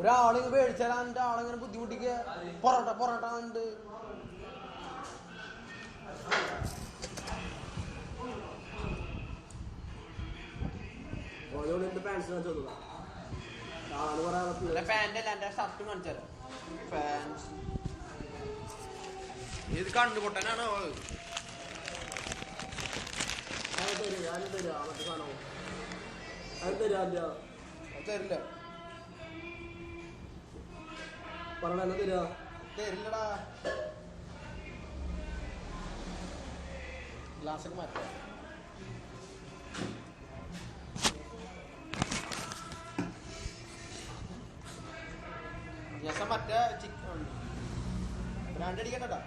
ഒരാളിങ്ങ് മേടിച്ചാൽ എൻ്റെ ആളിങ്ങനെ ബുദ്ധിമുട്ടിക്ക് പൊറോട്ട ഉണ്ട്. പാൻ്റല്ല എൻ്റെ ഷർട്ട് കാണിച്ചാലോ. ഫാൻസ് ഇത് കണ്ടുപൊട്ടനാണോ? തരില്ല തരില്ലടാ. ഗ്ലാസ്സൊക്കെ മാറ്റാം. ദിവസം മറ്റേ ചിക്കൻ ബ്രാൻഡ് അടിക്കണ്ടടാ.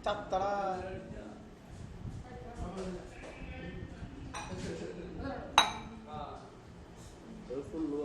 ചത്തടാ. ഫുള്ള്